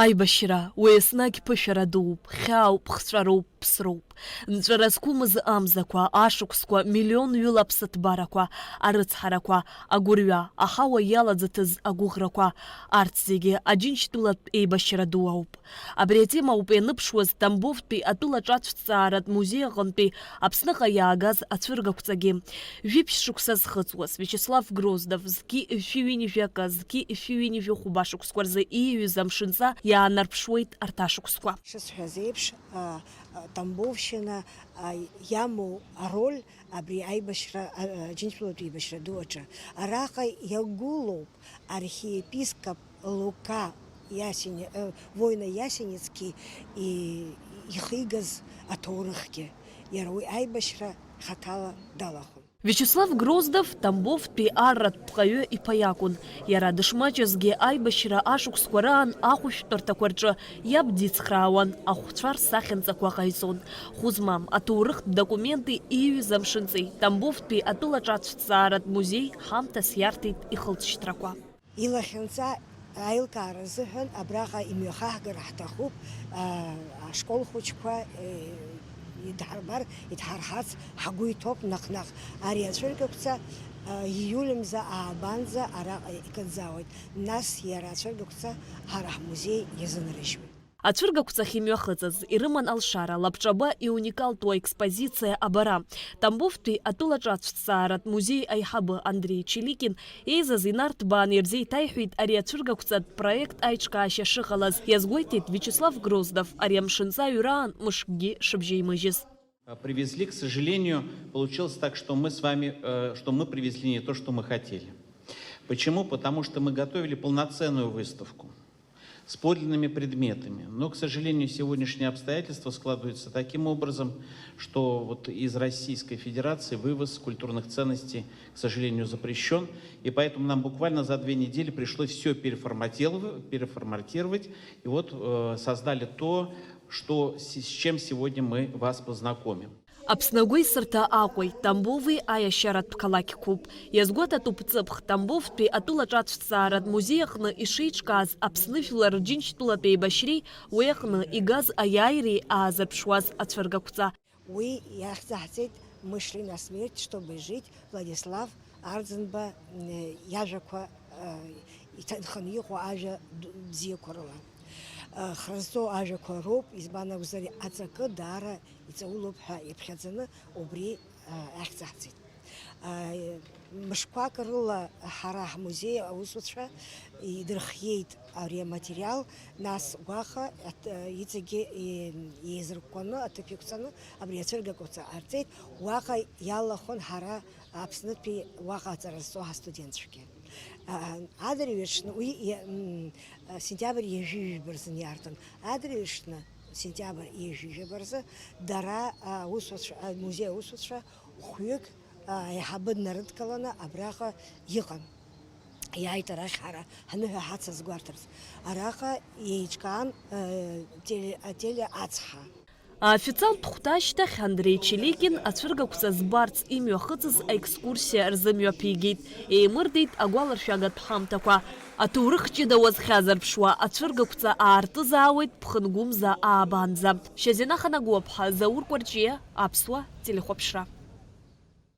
Аибашьра, уи еснагь ԥышәара дууп, хьаауп, хҵәароуп, ԥсроуп. Нҵәара зқәымыз амзақәа, ашықәсқәа, миллионҩыла аԥсыҭбарақәа, арыцҳарақәа, агәырҩа, аҳауа иалаӡыҭыз агәыӷрақәа, арҭ зегьы Аџьынџьтәылатә еибашьра ду ауп. Абри атема ауп ианыԥшуаз Тамбовтәи атәылаҿатәҭҵааратә музеи аҟынтәи Аԥсныҟа иаагаз ацәыргақәҵагьы. Жәиԥшь шықәса зхыҵуаз Вячеслав Гроздов зқьи ишәи-ҩынҩажәи зқьи ишәи-ҩынҩажәи хәбашықәсқәа рзы ииҩыз амшынҵа иаанарԥшуеит арҭ ашықәсқәа. Шысҳәаз еиԥш, Тамбовшьына иамоу ароль абри аибашьра Аџьынџьтәылатә еибашьра ду аҿы. Араҟа иагәылоуп архиепископ Лука Воина Иасеницки ихигаз аҭоурыхгьы. Иара уи аибашьра хаҭала далахәын. Вячеслав Гроздов Тамбовтәи арратә ԥҟаҩы иԥа иакәын. Иара дышмаҷызгьы аибашьра ашықәсқәа раан ахәышәтәырҭақәа рҿы иаб дицхраауан, ахәцәа рсахьанҵақәа ҟаиҵон. Хәызмам аҭоурыхтә документи ииҩыз амшынҵеи Тамбовтәи атәылаҿатәҭҵааратә музеи ҳамҭас иарҭеит ихылҵшьҭрақәа. Илахьынҵа аилкаара азыҳәан абраҟа имҩахаҳгар ҳҭахуп ашкол хәыҷқәа идҳарҳарц ҳгәы иҭоуп наҟ-наҟ. Ари ацәыргақәҵа ииуль-мза аабанӡа араҟа икыдзаауеит. Нас иара ацәыргақәҵа ҳара ҳмузеи иазынрыжьуеит. Ацәыргақәҵахь имҩахыҵыз ирыман алшара, лабҿаба иуникалтәу аекспозициа абара. Тамбовтәи атәылаҿатәҭҵааратә музеи аиҳабы Андрей Чиликин еизаз инарҭбаан ирзеиҭаиҳәеит ари ацәыргақәҵатә проект аиҿкаашьа шыҟалаз. Иазгәеиҭеит Вячеслав Гроздов ари амшынҵа аҩраан мышкгьы шыбжьеимыжьыз. Привезли, к сожалению, получилось так, что мы привезли не то, что мы хотели. Почему? Потому что мы готовили полноценную выставку с подлинными предметами. Но, к сожалению, сегодняшние обстоятельства складываются таким образом, что вот из Российской Федерации вывоз культурных ценностей, к сожалению, запрещен. И поэтому нам буквально за 2 недели пришлось все переформатировать. И вот создали то, с чем сегодня мы вас познакомим. Аԥснагәеи сырҭа Аҟәеи, Тамбови аиашьаратә қалақьқәоуп. Иазгәаҭатәуп ҵыԥх Тамбовтәи атәылаҿатәҭҵааратә музеи аҟны ишеиҿкааз Аԥсны жәлар рџьынџьтәылатә еибашьреи, уи аҟны игаз аиааиреи аазырԥшуаз ацәыргақәҵа. Уи иахьӡаҳҵеит «Мышли на смерть, чтобы жить» Владислав Арӡынба иажәақәа иҭанханы иҟоу ажәа бзиақәа рыла. Хразҵоу ажәақәа роуп, избан акәзар аҵакы даара иҵаулоуп ҳәа иԥхьаӡаны убри ахьӡаҳҵеит. Мышқәак рыла ҳара ҳмузеи аусуцәа идырхиеит ари аматериал, нас гәаха иҵегьы еизыркәкәаны аҭыԥ иқәҵаны абри ацәыргақәҵа ҟарҵеит. Уаҟа иалахәын ҳара Аԥснытәи уаҟа аҵара зҵоу ҳастудентцәагьы. Адырҩаҽны уи сентиабр ижәижәба рзын иартын. Адырҩаҽны сентиабр ижәижәба рзы дара музеи аусуцәа хәҩык аиҳабы днарыдкыланы абраҟа иҟан. Иааит арахь ҳара ҳныҳәа ҳацыз гәарҭарц. Араҟа еиҿкаан ателеацҳа. Аофициалтә хәҭаашьҭахь Андрей Чиликин ацәыргақәҵа збарц имҩахыҵыз аекскурсиа рзымҩаԥигеит. Еимырдеит агәаларшәагатә ҳамҭақәа. Аҭоурых ҷыда уазхьазарԥшуа ацәыргақәҵа аартызаауеит Ԥхынгәымза аабанӡа. Шьазина Ханагәыԥҳа, Заур Кәарҷиа, Аԥсуа телехәаԥшра.